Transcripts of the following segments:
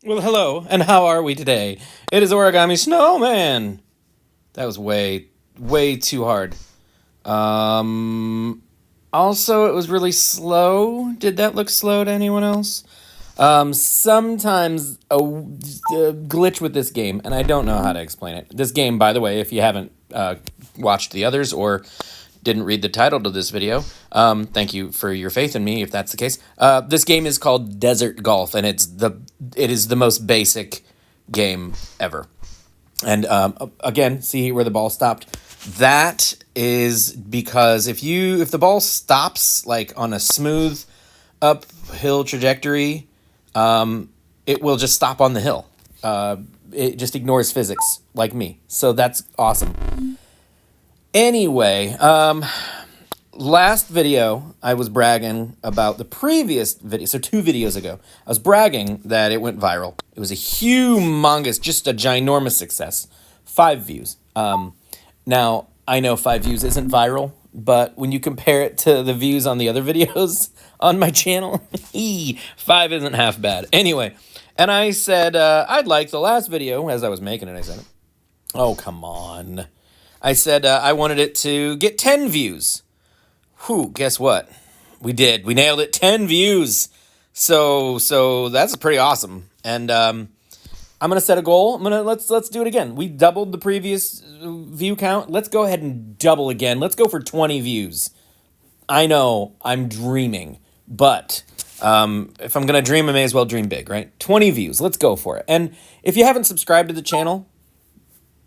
Well, hello, and how are we today? It is Origami Snowman. That was way too hard. Um, Also, it was really slow. Did that look slow to anyone else? Sometimes a glitch with this game, and I don't know how to explain it. This game, by the way, if you haven't watched the others or didn't read the title to this video, thank you for your faith in me if that's the case. This game is called Desert Golf, and it is the most basic game ever. And again, see where the ball stopped. That is because if the ball stops like on a smooth uphill trajectory, it will just stop on the hill. It just ignores physics, like me. So that's awesome. Anyway, last video I was bragging about the previous video. So 2 videos ago, I was bragging that it went viral. It was a humongous, just a ginormous success. 5 views. Now I know 5 views isn't viral, but when you compare it to the views on the other videos on my channel, 5 isn't half bad. Anyway, and I said I'd like the last video as I was making it. I said, "Oh come on." I said I wanted it to get 10 views. Whew, guess what? We did. We nailed it. 10 views. So that's pretty awesome. And I'm gonna set a goal. Let's do it again. We doubled the previous view count. Let's go ahead and double again. Let's go for 20 views. I know I'm dreaming, but if I'm gonna dream, I may as well dream big, right? 20 views. Let's go for it. And if you haven't subscribed to the channel,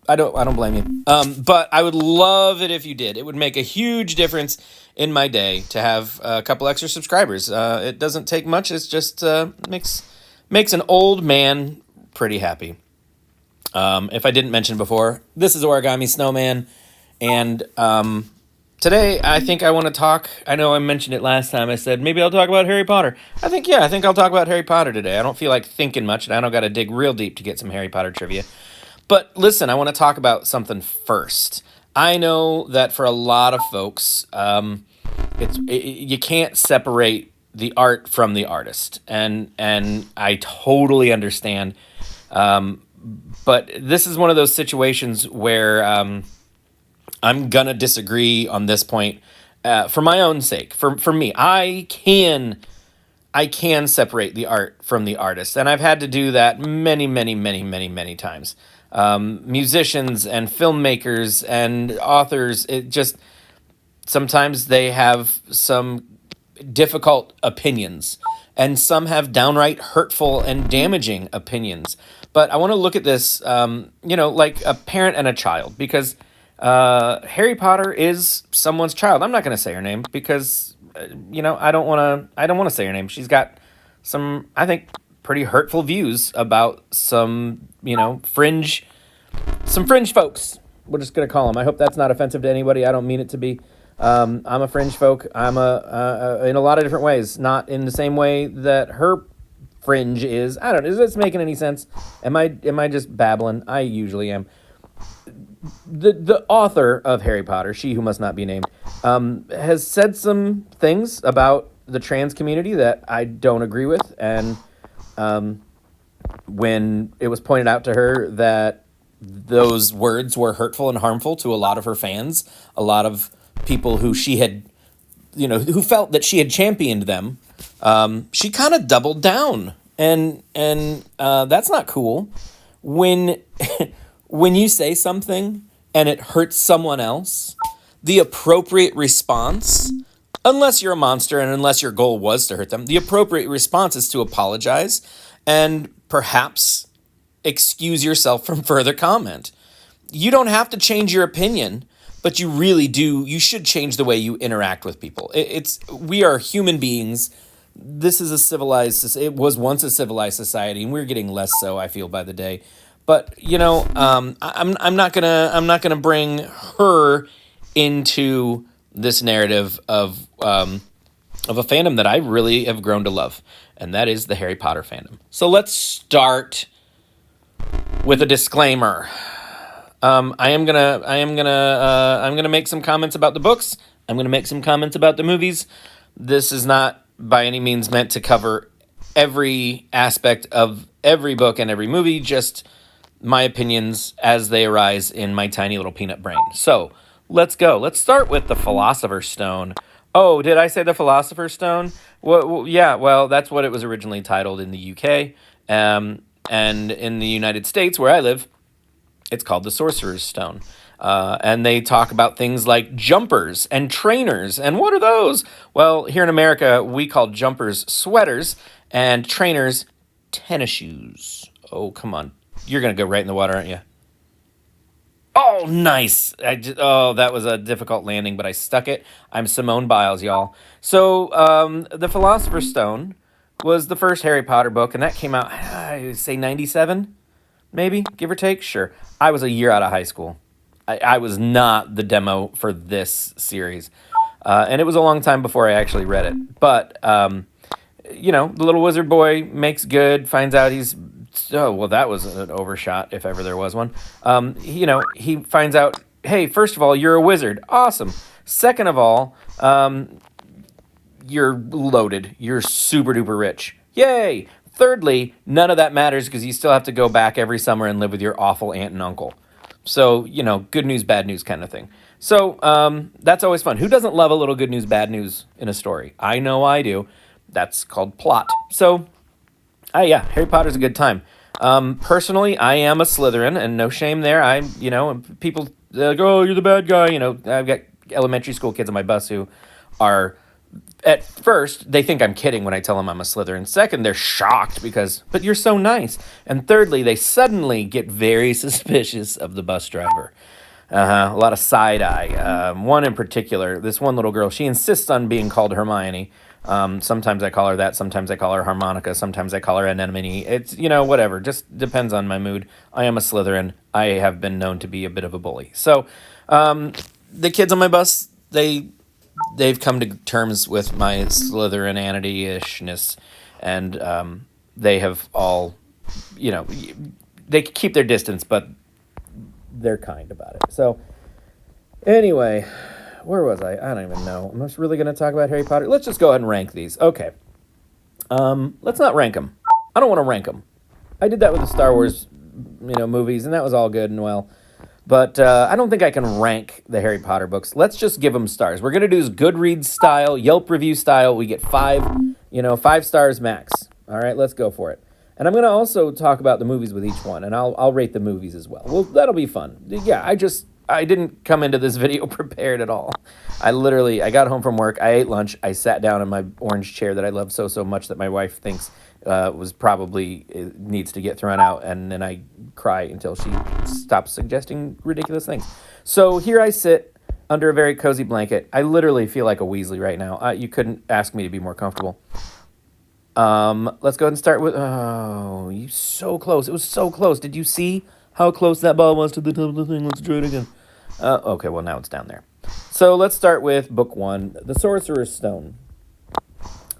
I don't blame you. But I would love it if you did. It would make a huge difference in my day to have a couple extra subscribers. It doesn't take much. It's just makes an old man pretty happy. If I didn't mention before, this is Origami Snowman, and today I think I want to talk. I know I mentioned it last time. I said maybe I'll talk about Harry Potter. I think I'll talk about Harry Potter today. I don't feel like thinking much, and I don't got to dig real deep to get some Harry Potter trivia. But listen, I want to talk about something first. I know that for a lot of folks, you can't separate the art from the artist, and I totally understand. But this is one of those situations where I'm gonna disagree on this point for my own sake. For me, I can separate the art from the artist, and I've had to do that many times. Musicians and filmmakers and authors, it just sometimes they have some difficult opinions, and some have downright hurtful and damaging opinions. But I want to look at this, like a parent and a child, because Harry Potter is someone's child. I'm not going to say her name because, I don't want to. I don't want to say her name. She's got some, I think, pretty hurtful views about some fringe folks. We're just gonna call them. I hope that's not offensive to anybody. I don't mean it to be. I'm a fringe folk. I'm in a lot of different ways, not in the same way that her fringe is. I don't know. Is this making any sense? Am I just babbling? I usually am. The author of Harry Potter, she who must not be named, has said some things about the trans community that I don't agree with, and when it was pointed out to her that those words were hurtful and harmful to a lot of her fans, a lot of people who she had, who felt that she had championed them, she kind of doubled down, and that's not cool. When when you say something and it hurts someone else, the appropriate response, unless you're a monster and unless your goal was to hurt them, the appropriate response is to apologize and perhaps excuse yourself from further comment. You don't have to change your opinion, but you really do. You should change the way you interact with people. We are human beings. This is it was once a civilized society, and we're getting less so, I feel, by the day. But I'm not gonna bring her into this narrative of a fandom that I really have grown to love, and that is the Harry Potter fandom. So let's start with a disclaimer. I'm gonna make some comments about the books. I'm gonna make some comments about the movies. This is not by any means meant to cover every aspect of every book and every movie, just my opinions as they arise in my tiny little peanut brain. So let's go. Let's start with the Philosopher's Stone. Oh, did I say the Philosopher's Stone? Well, yeah, well, that's what it was originally titled in the UK. And in the United States, where I live, it's called the Sorcerer's Stone. And they talk about things like jumpers and trainers. And what are those? Well, here in America, we call jumpers sweaters and trainers tennis shoes. Oh, come on. You're going to go right in the water, aren't you? Oh, nice. Oh, that was a difficult landing, but I stuck it. I'm Simone Biles, y'all. So, The Philosopher's Stone was the first Harry Potter book, and that came out, I would say, 97, maybe, give or take. Sure. I was a year out of high school. I was not the demo for this series. And it was a long time before I actually read it. But, the little wizard boy makes good, finds out he's. Oh, well, that was an overshot, if ever there was one. He finds out, hey, first of all, you're a wizard. Awesome. Second of all, you're loaded. You're super duper rich. Yay. Thirdly, none of that matters because you still have to go back every summer and live with your awful aunt and uncle. So, good news, bad news kind of thing. So, that's always fun. Who doesn't love a little good news, bad news in a story? I know I do. That's called plot. So, yeah, Harry Potter's a good time. Personally, I am a Slytherin, and no shame there. People go, oh, you're the bad guy. I've got elementary school kids on my bus who are, at first, they think I'm kidding when I tell them I'm a Slytherin. Second, they're shocked but you're so nice. And thirdly, they suddenly get very suspicious of the bus driver. A lot of side eye. One in particular, this one little girl, she insists on being called Hermione. Sometimes I call her that. Sometimes I call her Harmonica. Sometimes I call her Anemone. It's, whatever. Just depends on my mood. I am a Slytherin. I have been known to be a bit of a bully. So, the kids on my bus, they've come to terms with my Slytherin-anity-ishness, and they have all, they keep their distance, but they're kind about it. So, anyway, where was I? I don't even know. Am I really going to talk about Harry Potter? Let's just go ahead and rank these. Okay. Let's not rank them. I don't want to rank them. I did that with the Star Wars, movies, and that was all good and well. But I don't think I can rank the Harry Potter books. Let's just give them stars. We're going to do this Goodreads style, Yelp review style. We get 5 stars max. All right, let's go for it. And I'm going to also talk about the movies with each one, and I'll rate the movies as well. Well, that'll be fun. Yeah, I didn't come into this video prepared at all. I got home from work, I ate lunch, I sat down in my orange chair that I love so much that my wife thinks was probably needs to get thrown out, and then I cry until she stops suggesting ridiculous things. So here I sit under a very cozy blanket. I literally feel like a Weasley right now. You couldn't ask me to be more comfortable. Let's go ahead and start with, oh, you so close. It was so close. Did you see how close that ball was to the top of the thing? Let's try it again. Okay, well, now it's down there. So let's start with book 1, The Sorcerer's Stone.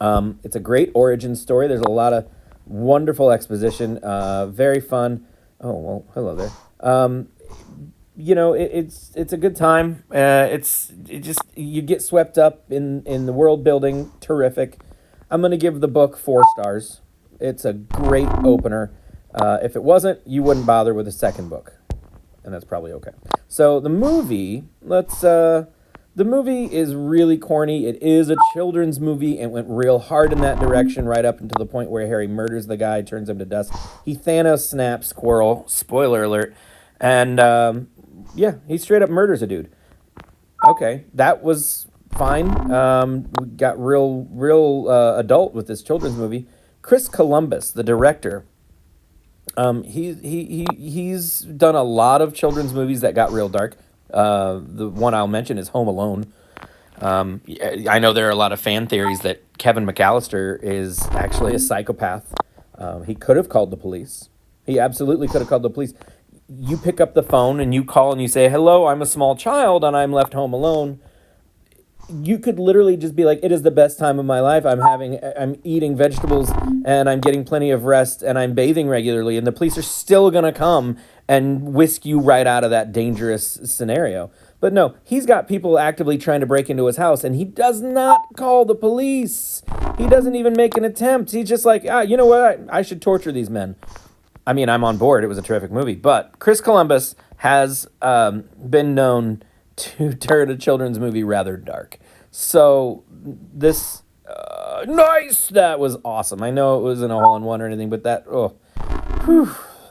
It's a great origin story. There's a lot of wonderful exposition, very fun. Oh, well, hello there. It's a good time. You get swept up in the world building. Terrific. I'm going to give the book 4 stars. It's a great opener. If it wasn't, you wouldn't bother with the second book. And that's probably okay. So the movie, the movie is really corny. It is a children's movie and went real hard in that direction right up until the point where Harry murders the guy, turns him to dust. He Thanos snaps Squirrel, spoiler alert, and he straight up murders a dude. Okay, that was fine. We got real adult with this children's movie. Chris Columbus, the director, he's done a lot of children's movies that got real dark. The one I'll mention is Home Alone. I know there are a lot of fan theories that Kevin McAllister is actually a psychopath. He could have called the police. He absolutely could have called the police. You pick up the phone and you call and you say, hello, I'm a small child and I'm left home alone. You could literally just be like, it is the best time of my life. I'm eating vegetables and I'm getting plenty of rest and I'm bathing regularly, and the police are still going to come and whisk you right out of that dangerous scenario. But no, he's got people actively trying to break into his house, and he does not call the police. He doesn't even make an attempt. He's just like, you know what? I should torture these men. I mean, I'm on board. It was a terrific movie. But Chris Columbus has been known to turn a children's movie rather dark. So this, nice, that was awesome. I know it wasn't a hole-in-one or anything, but that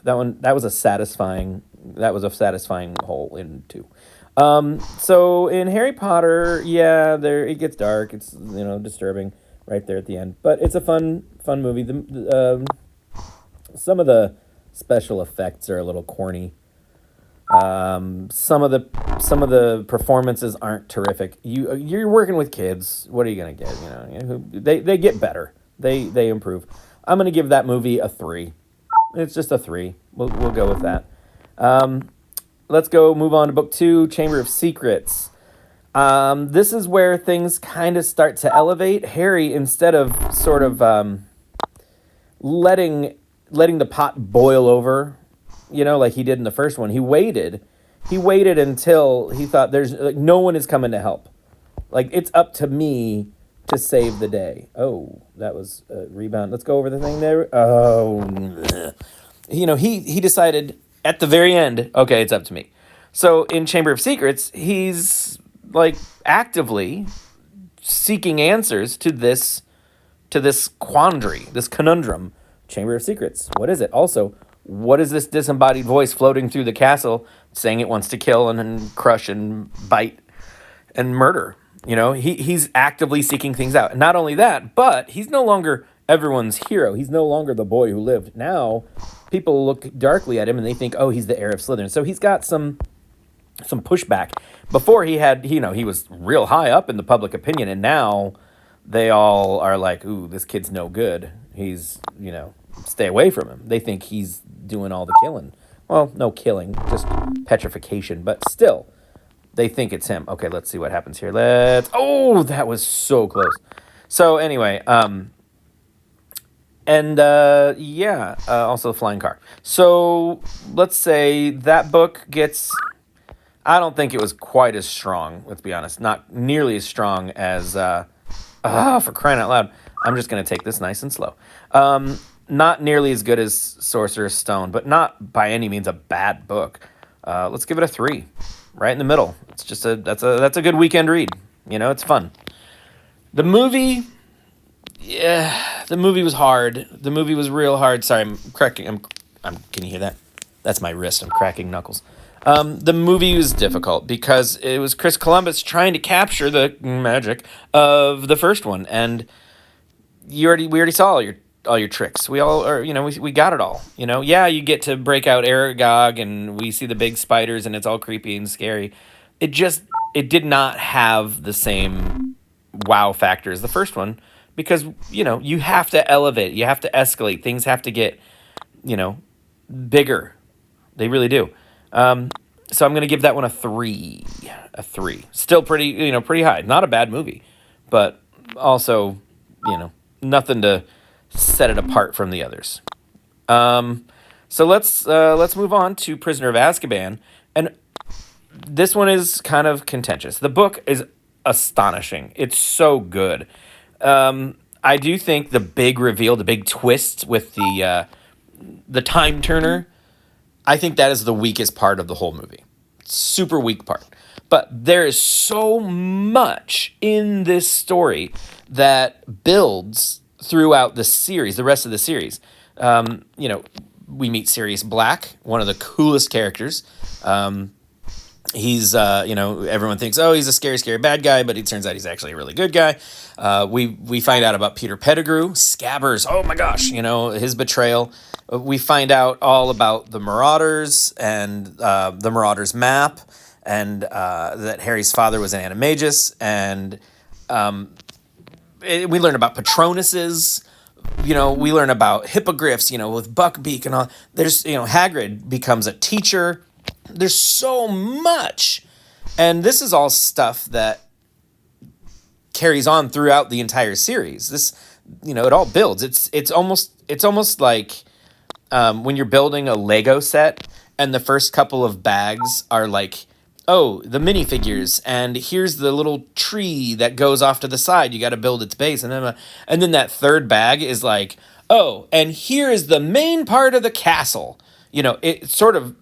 was a satisfying hole in two. So in Harry Potter, yeah, there it gets dark. It's disturbing right there at the end, but it's a fun movie. Some of the special effects are a little corny. Some of the performances aren't terrific. You're working with kids. What are you gonna get? They get better. They improve. I'm gonna give that movie a 3. It's just a 3. We'll go with that. Let's go move on to book 2, Chamber of Secrets. This is where things kind of start to elevate. Harry, instead of sort of letting the pot boil over, like he did in the first one, he waited until he thought there's no one is coming to help. Like, it's up to me to save the day. Oh, that was a rebound. Let's go over the thing there. Oh, he decided at the very end, okay, it's up to me. So in Chamber of Secrets, he's like actively seeking answers to this quandary, this conundrum. Chamber of Secrets. What is it? Also, what is this disembodied voice floating through the castle saying it wants to kill and crush and bite and murder? He's actively seeking things out. And not only that, but he's no longer everyone's hero. He's no longer the boy who lived. Now, people look darkly at him and they think, oh, he's the heir of Slytherin. So he's got some pushback. Before he was real high up in the public opinion, and now they all are like, ooh, this kid's no good. He's, stay away from him. They think he's doing all the killing. Well, no killing, just petrification, but still, they think it's him. Okay, let's see what happens here. Oh, that was so close. So anyway, also the flying car. So let's say that book gets, I don't think it was quite as strong, let's be honest. Not nearly as strong as, for crying out loud. I'm just going to take this nice and slow. Not nearly as good as Sorcerer's Stone, but not by any means a bad book. Let's give it a 3, right in the middle. It's just that's a good weekend read. It's fun. The movie, the movie was hard. The movie was real hard. Sorry, I'm cracking. Can you hear that? That's my wrist. I'm cracking knuckles. The movie was difficult because it was Chris Columbus trying to capture the magic of the first one, and we already saw all your tricks. We all are, we got it all. Yeah, you get to break out Aragog, and we see the big spiders, and it's all creepy and scary. It did not have the same wow factor as the first one because you have to elevate, you have to escalate, things have to get bigger. They really do. So I'm gonna give that one a 3. A 3. Still pretty high. Not a bad movie, but also nothing to set it apart from the others. So let's move on to Prisoner of Azkaban, and this one is kind of contentious. The book is astonishing. It's so good. I do think the big reveal, the big twist with the time turner, I think that is the weakest part of the whole movie. Super weak part. But there is so much in this story that builds throughout the series, the rest of the series. We meet Sirius Black, one of the coolest characters. He's, everyone thinks, oh, he's a scary, scary bad guy, but it turns out he's actually a really good guy. We find out about Peter Pettigrew, Scabbers, oh my gosh, his betrayal. We find out all about the Marauders and the Marauders map, and that Harry's father was an animagus, and we learn about Patronuses. We learn about hippogriffs, with Buckbeak and all. There's, Hagrid becomes a teacher. There's so much. And this is all stuff that carries on throughout the entire series. This, it all builds. It's almost like when you're building a Lego set and the first couple of bags are like oh, the minifigures, and here's the little tree that goes off to the side. You got to build its base, and then that third bag is like, oh, and here is the main part of the castle. It sort of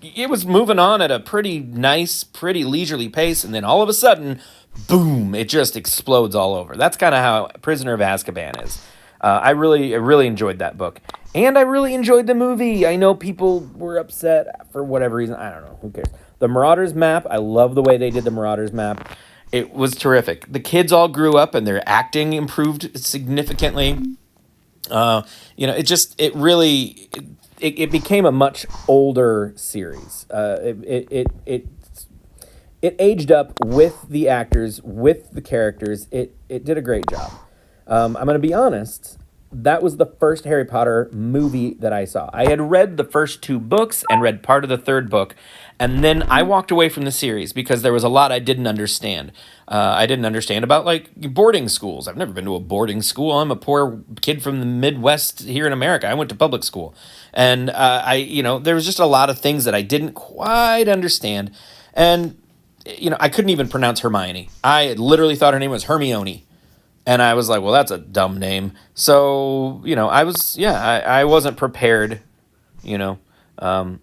it was moving on at a pretty nice, pretty leisurely pace, and then all of a sudden, boom! It just explodes all over. That's kind of how Prisoner of Azkaban is. I really enjoyed that book, and I really enjoyed the movie. I know people were upset for whatever reason. I don't know. Who cares? The Marauders map. I love the way they did the Marauders map. It was terrific. The kids all grew up, and their acting improved significantly. It really it became a much older series. It aged up with the actors, with the characters. It did a great job. I'm going to be honest. That was the first Harry Potter movie that I saw. I had read the first two books and read part of the third book, and then I walked away from the series because there was a lot I didn't understand. I didn't understand about like boarding schools. I've never been to a boarding school. I'm a poor kid from the Midwest here in America. I went to public school, and there was just a lot of things that I didn't quite understand, and I couldn't even pronounce Hermione. I literally thought her name was Hermione. And I was like, well, that's a dumb name. So, I wasn't prepared, you know. And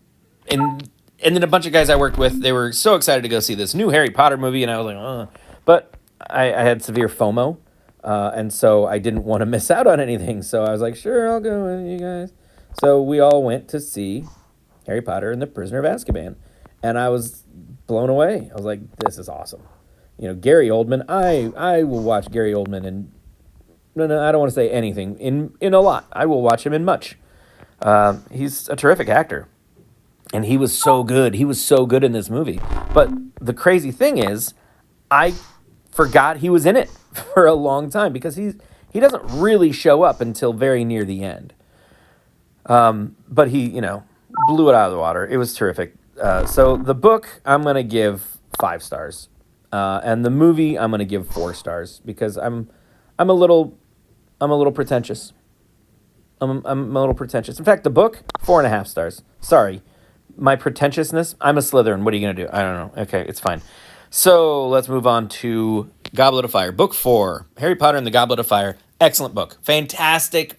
then a bunch of guys I worked with, they were so excited to go see this new Harry Potter movie. And I was like, But I had severe FOMO. And so I didn't want to miss out on anything. So I was like, sure, I'll go with you guys. So we all went to see Harry Potter and the Prisoner of Azkaban. And I was blown away. I was like, this is awesome. Gary Oldman, I will watch Gary Oldman in, no, I don't want to say anything, in a lot. I will watch him in much. He's a terrific actor. And he was so good. He was so good in this movie. But the crazy thing is, I forgot he was in it for a long time because he doesn't really show up until very near the end. But he, blew it out of the water. It was terrific. So the book, I'm going to give 5 stars. And the movie, I'm going to give 4 stars because I'm a little pretentious. I'm a little pretentious. In fact, the book, 4.5 stars. Sorry, my pretentiousness. I'm a Slytherin. What are you going to do? I don't know. Okay, it's fine. So let's move on to Goblet of Fire, book 4, Harry Potter and the Goblet of Fire. Excellent book. Fantastic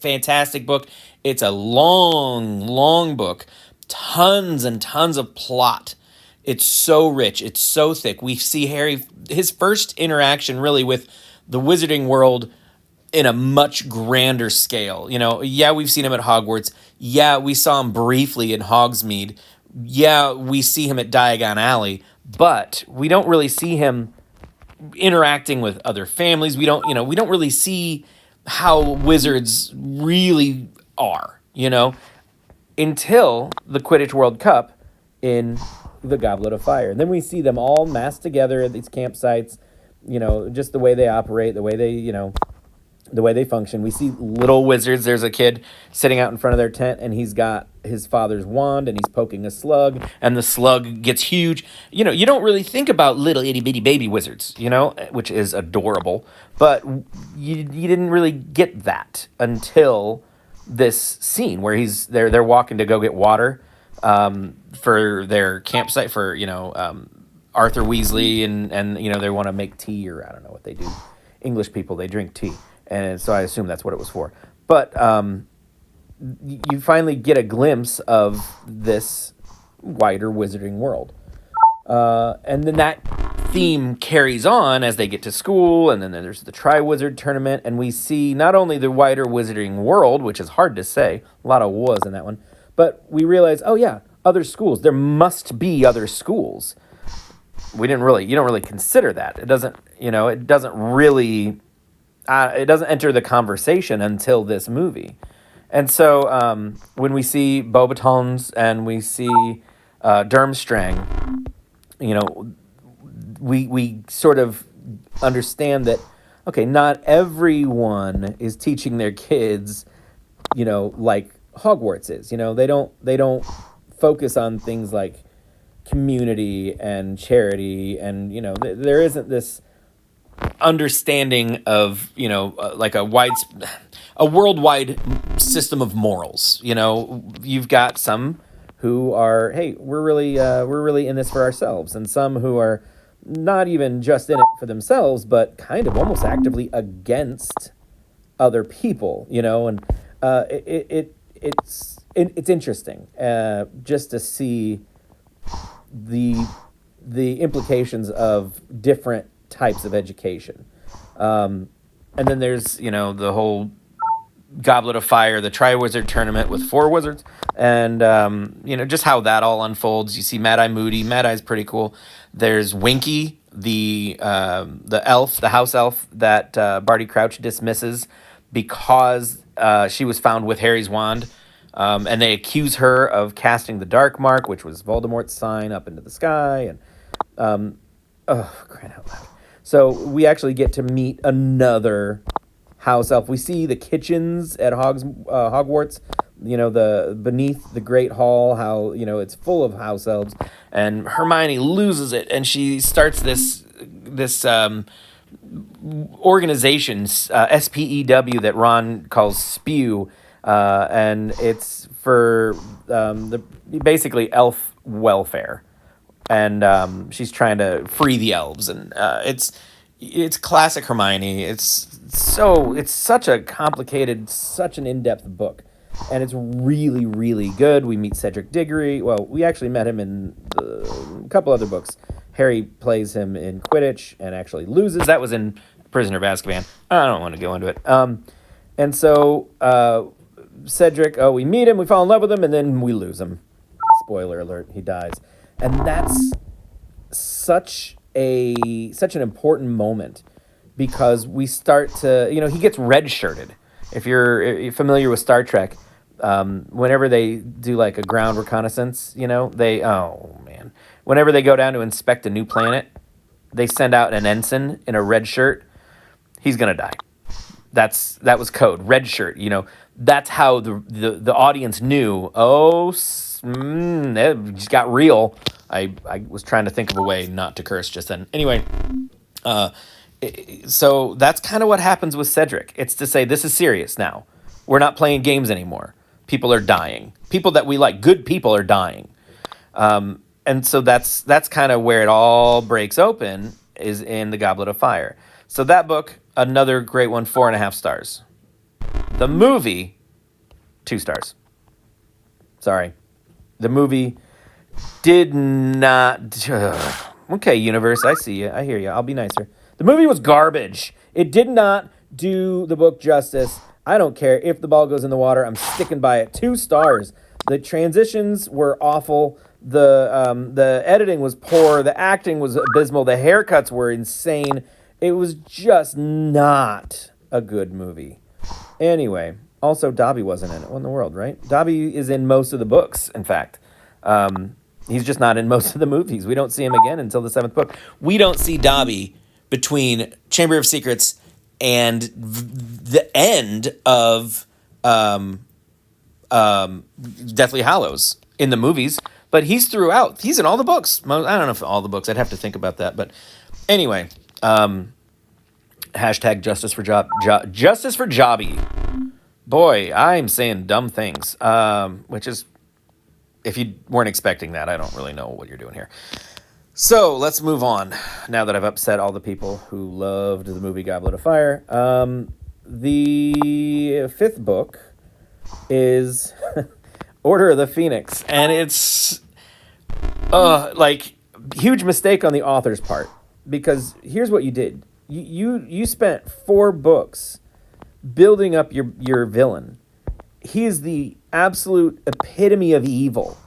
book. It's a long, long book. Tons and tons of plot. It's so rich. It's so thick. We see Harry, his first interaction really with the wizarding world in a much grander scale. Yeah, we've seen him at Hogwarts. Yeah, we saw him briefly in Hogsmeade. Yeah, we see him at Diagon Alley. But we don't really see him interacting with other families. We don't really see how wizards really are, until the Quidditch World Cup in the Goblet of Fire. And then we see them all massed together at these campsites, just the way they operate, the way they function. We see little wizards. There's a kid sitting out in front of their tent, and he's got his father's wand, and he's poking a slug, and the slug gets huge. You don't really think about little itty-bitty baby wizards, which is adorable. But you didn't really get that until this scene where they're walking to go get water for their campsite for Arthur Weasley and they want to make tea, or I don't know what they do. English people, they drink tea, and so I assume that's what it was for. But you finally get a glimpse of this wider wizarding world, and then that theme carries on as they get to school, and then there's the Triwizard Tournament, and we see not only the wider wizarding world, which is hard to say, a lot of was in that one, but we realize, oh yeah, other schools. There must be other schools. You don't really consider that. It doesn't really enter the conversation until this movie. And so when we see Beauxbatons and we see Durmstrang, we sort of understand that, okay, not everyone is teaching their kids, like Hogwarts is. They don't focus on things like community and charity, and there isn't this understanding of like a worldwide system of morals. You've got some who are, hey, we're really in this for ourselves, and some who are not even just in it for themselves, but kind of almost actively against other people, and it's interesting just to see the implications of different types of education. And then there's the whole Goblet of Fire, the Triwizard Tournament with 4 wizards, and just how that all unfolds. You see Mad Eye Moody. Mad Eye's pretty cool. There's Winky, the elf, the house elf that Barty Crouch dismisses because she was found with Harry's wand, and they accuse her of casting the Dark Mark, which was Voldemort's sign up into the sky, and oh, crying out loud. So we actually get to meet another house elf. We see the kitchens at Hogwarts, the beneath the Great Hall, how, it's full of house elves, and Hermione loses it, and she starts this organization, SPEW, that Ron calls Spew, and it's for the basically elf welfare, and she's trying to free the elves, and it's classic Hermione. It's such a complicated, such an in-depth book, and it's really, really good. We meet Cedric Diggory. Well, we actually met him in a couple other books. Harry plays him in Quidditch and actually loses. That was in Prisoner of Azkaban. I don't want to go into it. And so Cedric, we meet him, we fall in love with him, and then we lose him. Spoiler alert, he dies. And that's such an important moment, because we start to, he gets red-shirted. If you're familiar with Star Trek, whenever they do like a ground reconnaissance, whenever they go down to inspect a new planet, they send out an ensign in a red shirt. He's gonna die. That was code, red shirt. That's how the audience knew. It just got real. I was trying to think of a way not to curse just then. Anyway, so that's kind of what happens with Cedric. It's to say, this is serious now. We're not playing games anymore. People are dying. People that we like, good people, are dying. And so that's kind of where it all breaks open, is in the Goblet of Fire. So that book, another great one, 4.5 stars. The movie, 2 stars. Sorry. The movie did not... Okay, universe, I see you. I hear you. I'll be nicer. The movie was garbage. It did not do the book justice. I don't care if the ball goes in the water. I'm sticking by it. 2 stars. The transitions were awful. The editing was poor. The acting was abysmal. The haircuts were insane. It was just not a good movie. Anyway, also Dobby wasn't in it. What in the world, right? Dobby is in most of the books, in fact. He's just not in most of the movies. We don't see him again until the 7th book. We don't see Dobby between Chamber of Secrets and the end of Deathly Hallows in the movies. But he's throughout. He's in all the books. I don't know if all the books. I'd have to think about that. But anyway, hashtag justice for justice for Jobby. Boy, I'm saying dumb things, which is, if you weren't expecting that, I don't really know what you're doing here. So let's move on, now that I've upset all the people who loved the movie Goblet of Fire. The 5th book is Order of the Phoenix, and it's huge mistake on the author's part, because here's what you did. You spent 4 books building up your villain. He is the absolute epitome of evil.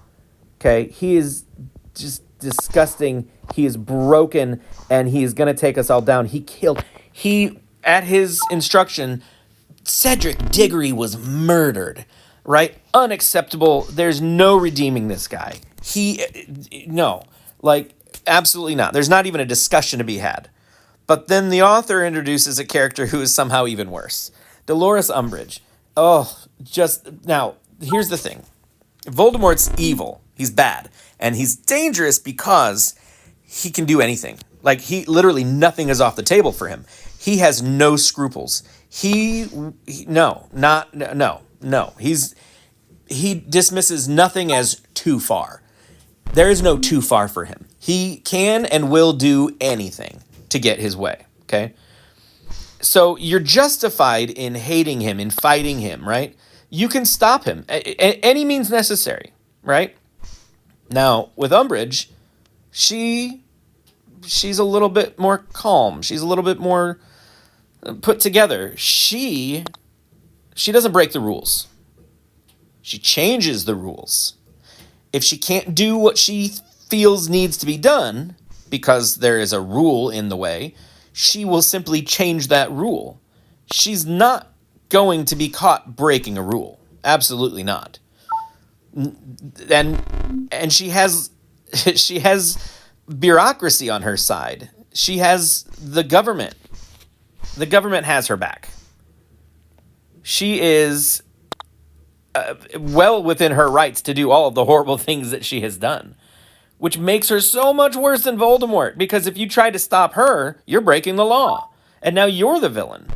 Okay? He is just disgusting. He is broken, and he is going to take us all down. At his instruction, Cedric Diggory was murdered, right? Unacceptable. There's no redeeming this guy. Absolutely not. There's not even a discussion to be had. But then the author introduces a character who is somehow even worse. Dolores Umbridge. Now, here's the thing. Voldemort's evil. He's bad. And he's dangerous because he can do anything. Literally nothing is off the table for him. He has no scruples. He dismisses nothing as too far. There is no too far for him. He can and will do anything to get his way, okay? So you're justified in hating him, in fighting him, right? You can stop him. Any means necessary, right? Now, with Umbridge, she's a little bit more calm. She's a little bit more put together. She doesn't break the rules. She changes the rules. If she can't do what she feels needs to be done because there is a rule in the way, she will simply change that rule. She's not going to be caught breaking a rule. Absolutely not. And she has she has bureaucracy on her side. She has the government. The government has her back. She is well within her rights to do all of the horrible things that she has done, which makes her so much worse than Voldemort, because if you try to stop her, you're breaking the law, and now you're the villain.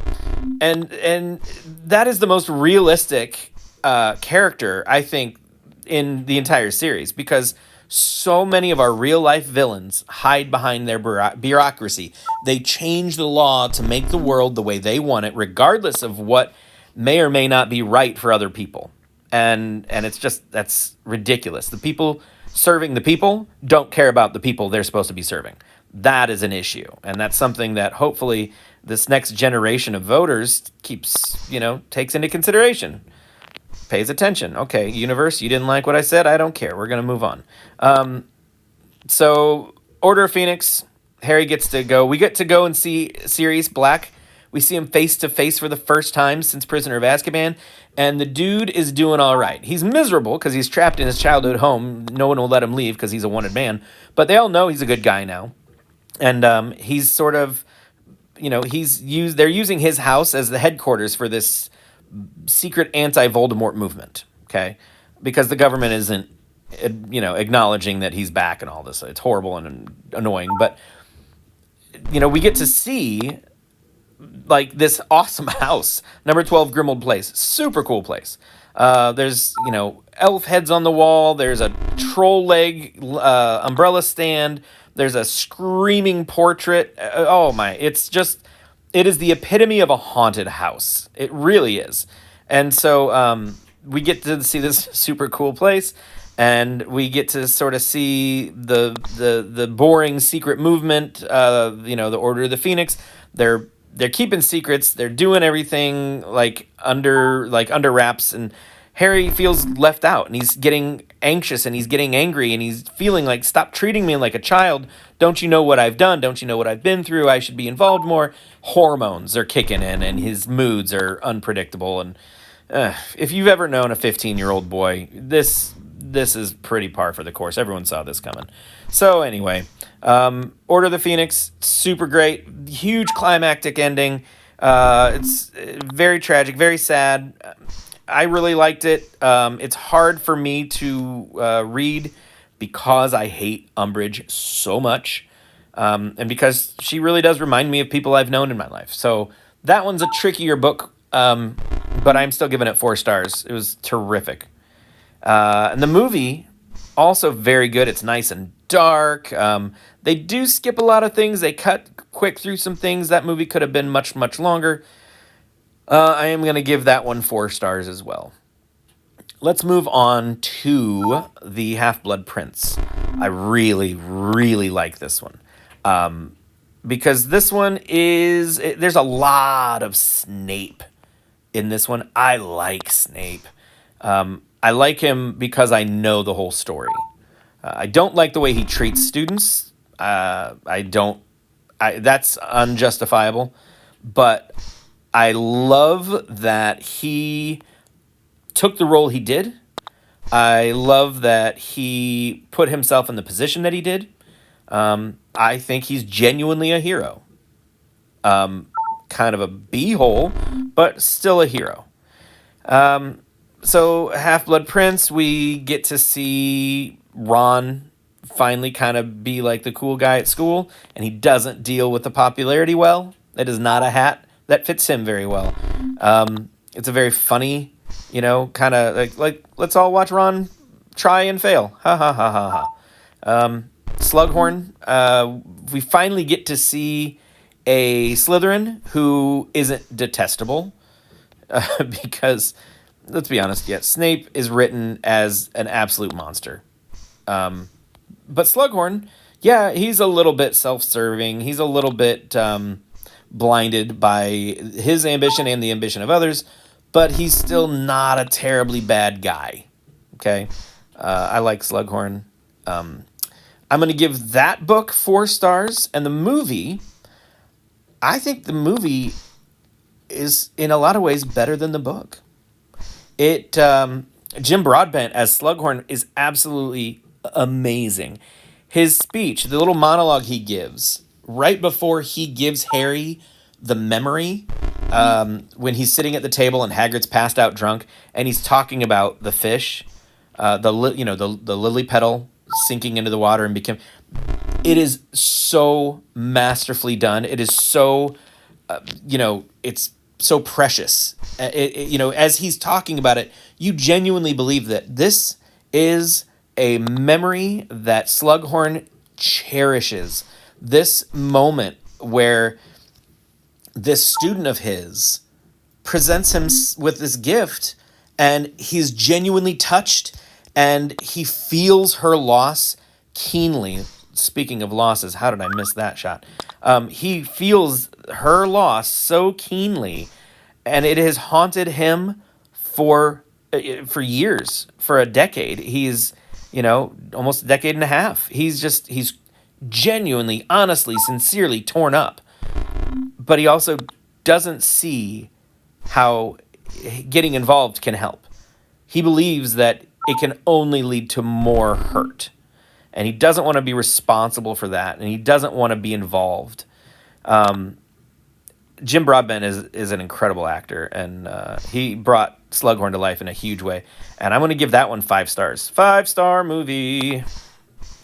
And that is the most realistic character, I think, in the entire series, because so many of our real life villains hide behind their bureaucracy. They change the law to make the world the way they want it, regardless of what may or may not be right for other people. And it's just, that's ridiculous. The people serving the people don't care about the people they're supposed to be serving. That is an issue. And that's something that hopefully this next generation of voters takes into consideration. Pays attention. Okay, universe, you didn't like what I said? I don't care. We're going to move on. So, Order of Phoenix, Harry gets to go. We get to go and see Sirius Black. We see him face to face for the first time since Prisoner of Azkaban, and the dude is doing all right. He's miserable because he's trapped in his childhood home. No one will let him leave because he's a wanted man, but they all know he's a good guy now. And he's sort of, they're using his house as the headquarters for this secret anti-Voldemort movement, okay? Because the government isn't, acknowledging that he's back and all this. It's horrible and annoying, but, we get to see this awesome house, number 12 Grimmauld Place. Super cool place. There's, elf heads on the wall. There's a troll leg umbrella stand. There's a screaming portrait. It is the epitome of a haunted house. It really is. And so we get to see this super cool place, and we get to sort of see the boring secret movement, the Order of the Phoenix. They're keeping secrets. They're doing everything under wraps, and Harry feels left out, and he's getting anxious, and he's getting angry, and he's feeling like, stop treating me like a child. Don't you know what I've done? Don't you know what I've been through? I should be involved more. Hormones are kicking in, and his moods are unpredictable. And if you've ever known a 15-year-old boy, this is pretty par for the course. Everyone saw this coming. So anyway, Order of the Phoenix, super great, huge climactic ending. It's very tragic, very sad. I really liked it. It's hard for me to read because I hate Umbridge so much, and because she really does remind me of people I've known in my life. So that one's a trickier book, but I'm still giving it 4 stars. It was terrific. And the movie, also very good. It's nice and dark. They do skip a lot of things. They cut quick through some things. That movie could have been much, much longer. I am going to give that one 4 stars as well. Let's move on to the Half-Blood Prince. I really, really like this one. Because this one there's a lot of Snape in this one. I like Snape. I like him because I know the whole story. I don't like the way he treats students. That's unjustifiable. But I love that he took the role he did. I love that he put himself in the position that he did. I think he's genuinely a hero. Kind of a b-hole, but still a hero. So Half-Blood Prince, we get to see Ron finally kind of be like the cool guy at school, and he doesn't deal with the popularity well. That is not a hat that fits him very well. It's a very funny, kind of like let's all watch Ron try and fail. Ha ha ha ha ha. Slughorn, we finally get to see a Slytherin who isn't detestable. Because, let's be honest, yeah, Snape is written as an absolute monster. But Slughorn, yeah, he's a little bit self-serving. He's a little bit blinded by his ambition and the ambition of others, but he's still not a terribly bad guy. Okay, I like Slughorn. I'm going to give that book 4 stars, and the movie. I think the movie is in a lot of ways better than the book. Jim Broadbent as Slughorn is absolutely amazing. His speech, the little monologue he gives right before he gives Harry the memory, when he's sitting at the table and Hagrid's passed out drunk, and he's talking about the fish, the lily petal sinking into the water and become. It is so masterfully done. It is so, it's so precious. As he's talking about it, you genuinely believe that this is a memory that Slughorn cherishes. This moment where this student of his presents him with this gift, and he's genuinely touched, and he feels her loss keenly. Speaking of losses, how did I miss that shot? He feels her loss so keenly, and it has haunted him for years, for a decade. He's, almost a decade and a half. He's genuinely, honestly, sincerely torn up. But he also doesn't see how getting involved can help. He believes that it can only lead to more hurt. And he doesn't want to be responsible for that, and he doesn't want to be involved. Jim Broadbent is an incredible actor, and he brought Slughorn to life in a huge way. And I'm going to give that one 5 stars. 5-star movie.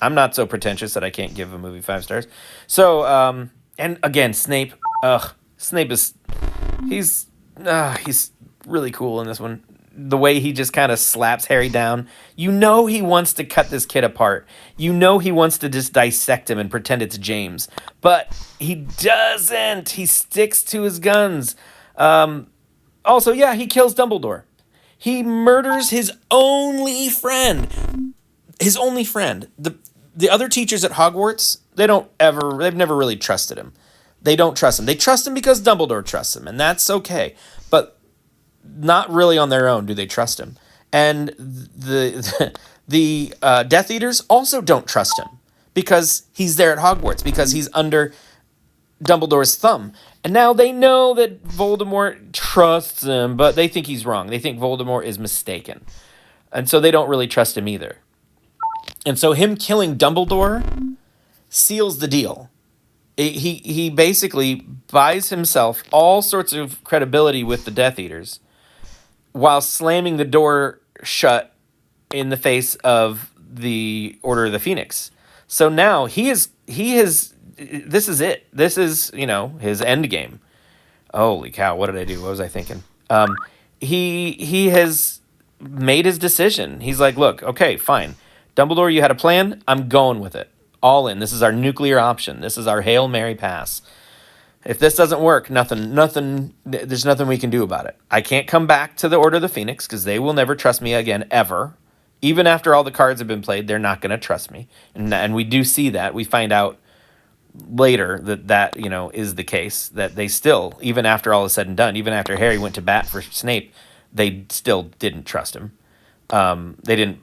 I'm not so pretentious that I can't give a movie 5 stars. So, and again, Snape. Snape he's really cool in this one. The way he just kind of slaps Harry down. He wants to cut this kid apart. He wants to just dissect him and pretend it's James. But he doesn't. He sticks to his guns. Also, yeah, he kills Dumbledore. He murders his only friend. His only friend. The other teachers at Hogwarts, they've never really trusted him. They don't trust him. They trust him because Dumbledore trusts him, and that's okay. But not really on their own do they trust him. And the Death Eaters also don't trust him because he's there at Hogwarts, because he's under Dumbledore's thumb. And now they know that Voldemort trusts him, but they think he's wrong. They think Voldemort is mistaken. And so they don't really trust him either. And so him killing Dumbledore seals the deal. He basically buys himself all sorts of credibility with the Death Eaters while slamming the door shut in the face of the Order of the Phoenix. So now this is it. This is, his end game. Holy cow, what did I do? What was I thinking? He has made his decision. He's like, look, okay, fine. Dumbledore, you had a plan. I'm going with it. All in. This is our nuclear option. This is our Hail Mary pass. If this doesn't work, there's nothing we can do about it. I can't come back to the Order of the Phoenix because they will never trust me again, ever. Even after all the cards have been played, they're not going to trust me. And we do see that. We find out later that is the case, that they still, even after all is said and done, even after Harry went to bat for Snape, they still didn't trust him. They didn't,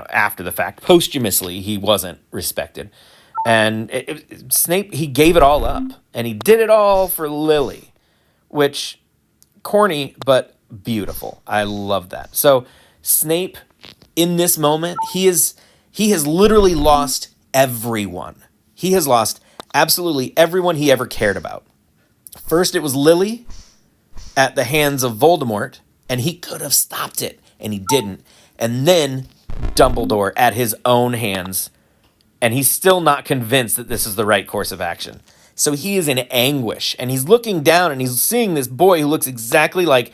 after the fact. Posthumously, he wasn't respected. And Snape, he gave it all up. And he did it all for Lily, which, corny, but beautiful. I love that. So Snape, in this moment, he has literally lost everyone. He has lost absolutely everyone he ever cared about. First, it was Lily at the hands of Voldemort, and he could have stopped it, and he didn't. And then Dumbledore at his own hands, and he's still not convinced that this is the right course of action. So he is in anguish, and he's looking down, and he's seeing this boy who looks exactly like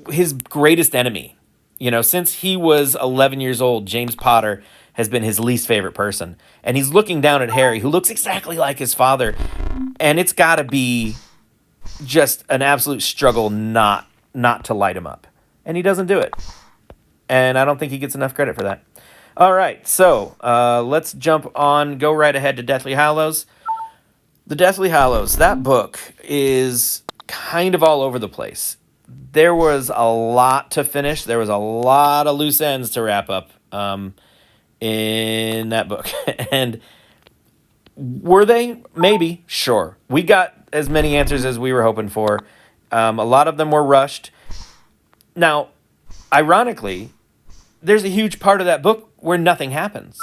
his greatest enemy. You know, since he was 11 years old, James Potter has been his least favorite person. And he's looking down at Harry, who looks exactly like his father. And it's got to be just an absolute struggle not to light him up. And he doesn't do it. And I don't think he gets enough credit for that. All right, so let's jump on, go right ahead to Deathly Hallows. The Deathly Hallows, that book is kind of all over the place. There was a lot to finish. There was a lot of loose ends to wrap up in that book. And were they? Maybe. Sure. We got as many answers as we were hoping for. A lot of them were rushed. Now, ironically, there's a huge part of that book where nothing happens.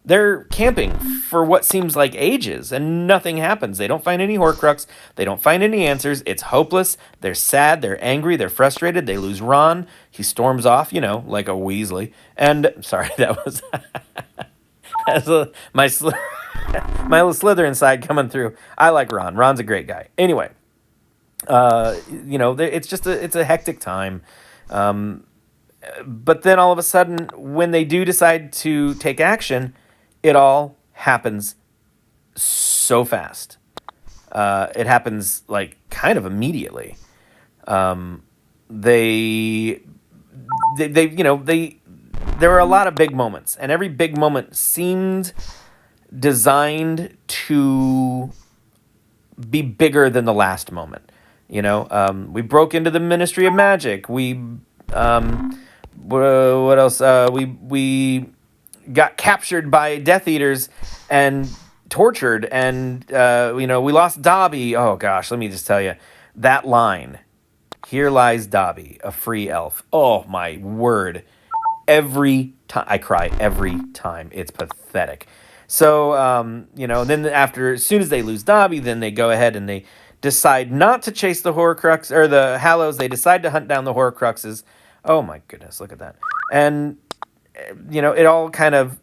They're camping for what seems like ages, and nothing happens. They don't find any Horcrux. They don't find any answers. It's hopeless. They're sad. They're angry. They're frustrated. They lose Ron. He storms off, you know, like a Weasley. And, sorry, that was my little Slytherin side coming through. I like Ron. Ron's a great guy. Anyway, you know, it's a hectic time. But then all of a sudden, when they do decide to take action, it all happens so fast. It happens like kind of immediately. They you know, there were a lot of big moments, and every big moment seemed designed to be bigger than the last moment. You know, we broke into the Ministry of Magic. What else? We got captured by Death Eaters and tortured, and you know, we lost Dobby. Oh gosh, let me just tell you that line. Here lies Dobby, a free elf. Oh my word! Every time I cry, every time. It's pathetic. So you know, then as soon as they lose Dobby, then they go ahead and they decide not to chase the Horcrux or the Hallows. They decide to hunt down the Horcruxes. Oh my goodness, look at that. And, you know, it all kind of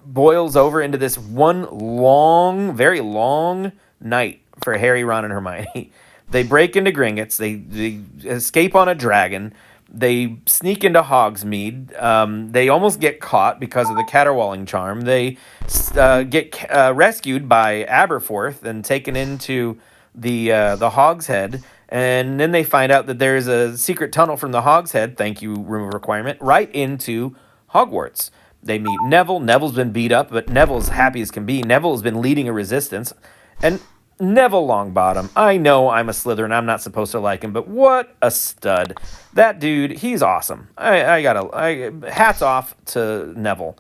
boils over into this one long, very long night for Harry, Ron, and Hermione. They break into Gringotts. They escape on a dragon. They sneak into Hogsmeade. They almost get caught because of the caterwauling charm. They get rescued by Aberforth and taken into the Hog's Head. And then they find out that there's a secret tunnel from the Hog's Head, thank you, room of requirement, right into Hogwarts. They meet Neville. Neville's been beat up, but Neville's happy as can be. Neville has been leading a resistance. And Neville Longbottom, I know I'm a Slytherin, I'm not supposed to like him, but what a stud. That dude, he's awesome. Hats off to Neville.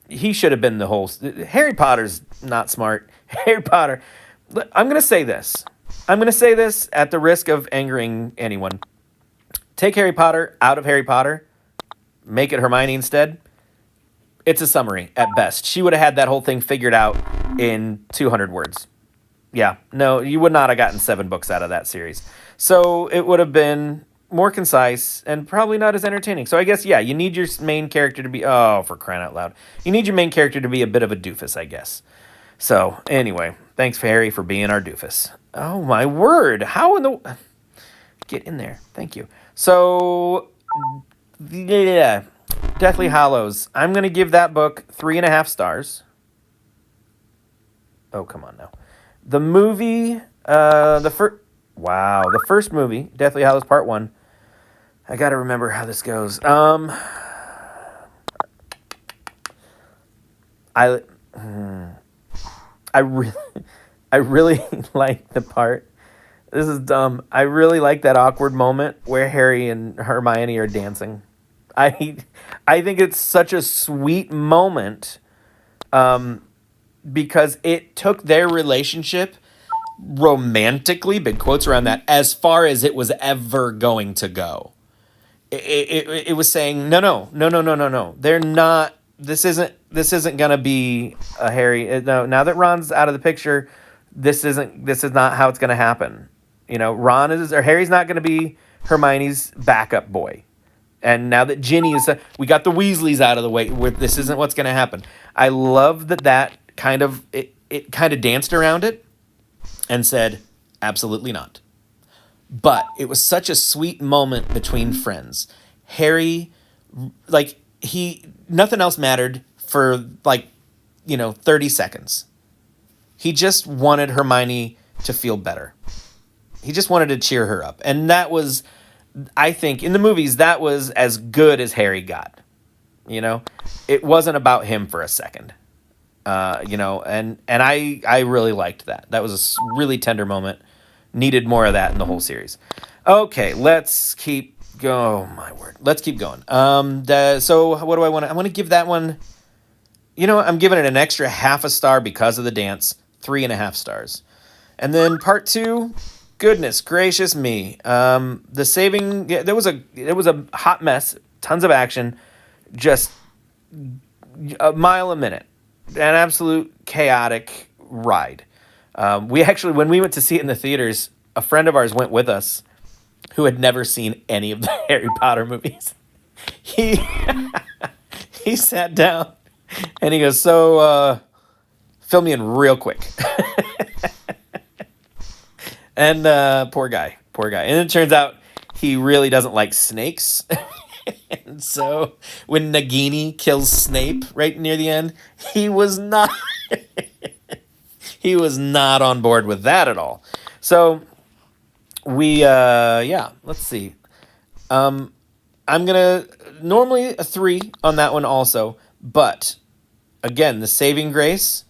He should have been the whole... Harry Potter's not smart. Harry Potter... I'm going to say this. I'm going to say this at the risk of angering anyone. Take Harry Potter out of Harry Potter. Make it Hermione instead. It's a summary at best. She would have had that whole thing figured out in 200 words. Yeah, no, you would not have gotten 7 books out of that series. So it would have been more concise and probably not as entertaining. So I guess, yeah, you need your main character to be... Oh, for crying out loud. You need your main character to be a bit of a doofus, I guess. So, anyway, thanks, Harry, for being our doofus. Oh, my word. How in the... Get in there. Thank you. So, yeah, Deathly Hallows. I'm going to give that book 3.5 stars. Oh, come on now. The movie, the first movie, Deathly Hallows Part 1. I got to remember how this goes. I really like the part. This is dumb. I really like that awkward moment where Harry and Hermione are dancing. I think it's such a sweet moment, because it took their relationship romantically, big quotes around that, as far as it was ever going to go. It was saying no. They're not. This isn't gonna be a Harry. No, now that Ron's out of the picture, this is not how it's gonna happen. You know, Harry's not gonna be Hermione's backup boy. And now that Ginny is, we got the Weasleys out of the way. This isn't what's gonna happen. I love that kind of it kind of danced around it and said, absolutely not. But it was such a sweet moment between friends. Harry, like, nothing else mattered for, like, 30 seconds. He just wanted Hermione to feel better. He just wanted to cheer her up. And that was, I think, in the movies, that was as good as Harry got. It wasn't about him for a second. And I really liked that. That was a really tender moment. Needed more of that in the whole series. Okay, let's keep going. Oh my word, let's keep going. So what do I want to? I want to give that one. I'm giving it an extra half a star because of the dance. 3.5 stars. And then part 2. Goodness gracious me. The saving. Yeah, there was a hot mess. Tons of action. Just a mile a minute. An absolute chaotic ride. We actually, when we went to see it in the theaters, a friend of ours went with us who had never seen any of the Harry Potter movies. He he sat down and he goes, "So, fill me in real quick." And poor guy. And it turns out he really doesn't like snakes. And so when Nagini kills Snape right near the end, he was not he was not on board with that at all. So we let's see. I'm gonna normally a 3 on that one also, but again, the saving grace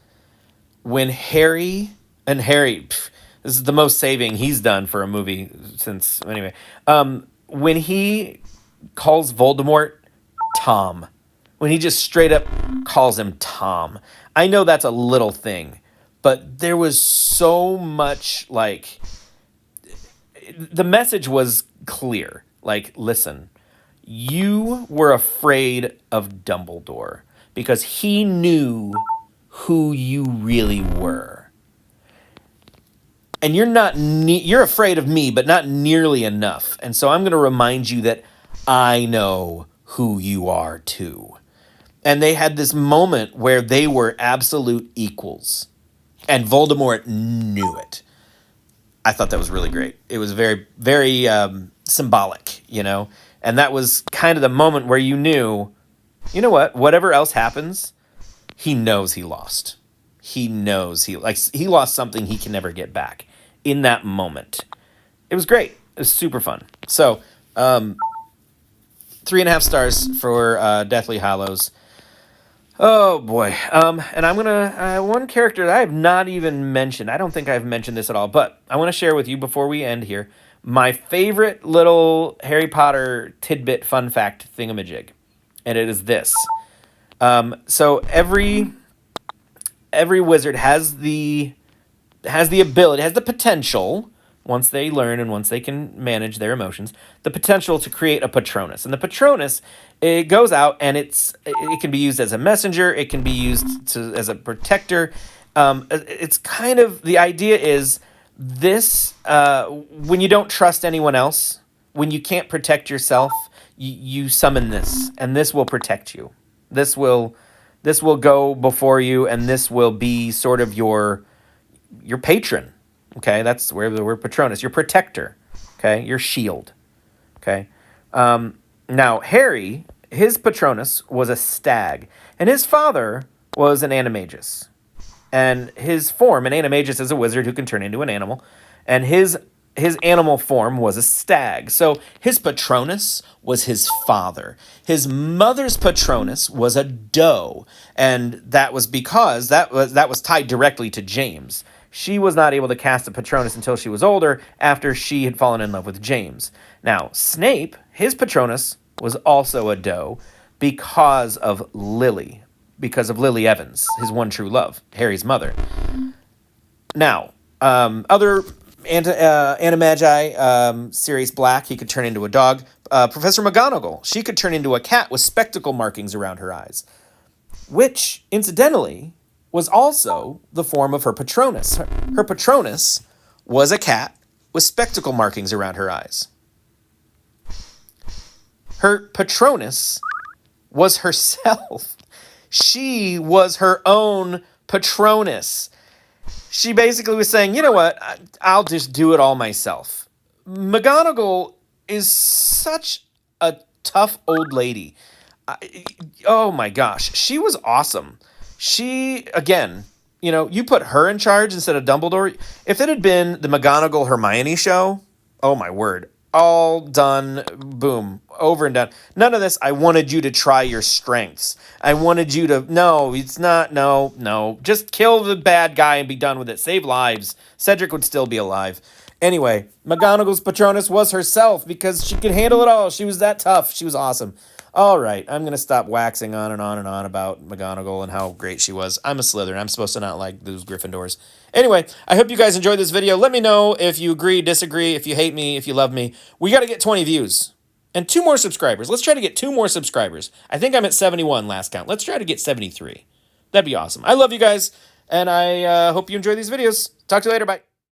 when Harry, this is the most saving he's done for a movie since anyway. When he calls Voldemort Tom, when he just straight up calls him Tom. I know that's a little thing, but there was so much, like, the message was clear. Like, listen, you were afraid of Dumbledore because he knew who you really were. And you're afraid of me, but not nearly enough. And so I'm going to remind you that I know who you are too. And they had this moment where they were absolute equals. And Voldemort knew it. I thought that was really great. It was very, very symbolic, And that was kind of the moment where you knew, whatever else happens, he knows he lost. He knows he lost something he can never get back in that moment. It was great. It was super fun. So, 3.5 stars for Deathly Hallows. Oh boy. And I'm gonna one character that I have not even mentioned. I don't think I've mentioned this at all, but I want to share with you before we end here my favorite little Harry Potter tidbit fun fact thingamajig, and it is this. So every wizard has the ability, has the potential, once they learn and once they can manage their emotions, the potential to create a Patronus. And the Patronus, it goes out and it can be used as a messenger. It can be used as a protector. It's kind of, the idea is this, when you don't trust anyone else, when you can't protect yourself, you summon this, and this will protect you. This will go before you, and this will be sort of your patron. Okay, that's where the word Patronus, your protector. Okay, your shield. Okay. Now, Harry, his Patronus was a stag, and his father was an animagus. And his form, an animagus is a wizard who can turn into an animal, and his animal form was a stag. So his Patronus was his father. His mother's Patronus was a doe, and that was because that was tied directly to James. She was not able to cast a Patronus until she was older, after she had fallen in love with James. Now, Snape, his Patronus was also a doe because of Lily Evans, his one true love, Harry's mother. Now, other Animagi, Sirius Black, he could turn into a dog. Professor McGonagall, she could turn into a cat with spectacle markings around her eyes, which, incidentally, was also the form of her Patronus. Her Patronus was a cat with spectacle markings around her eyes. Her Patronus was herself. She was her own Patronus. She basically was saying, you know what, I'll just do it all myself. McGonagall is such a tough old lady. Oh my gosh, she was awesome. She, again, you put her in charge instead of Dumbledore. If it had been the McGonagall Hermione show, oh my word, all done, boom, over and done. None of this. I wanted you to try your strengths. I wanted you to, no, it's not, no. Just kill the bad guy and be done with it. Save lives. Cedric would still be alive. Anyway, McGonagall's Patronus was herself because she could handle it all. She was that tough. She was awesome. All right, I'm going to stop waxing on and on and on about McGonagall and how great she was. I'm a Slytherin. I'm supposed to not like those Gryffindors. Anyway, I hope you guys enjoyed this video. Let me know if you agree, disagree, if you hate me, if you love me. We got to get 20 views and 2 more subscribers. Let's try to get 2 more subscribers. I think I'm at 71 last count. Let's try to get 73. That'd be awesome. I love you guys, and I hope you enjoy these videos. Talk to you later. Bye.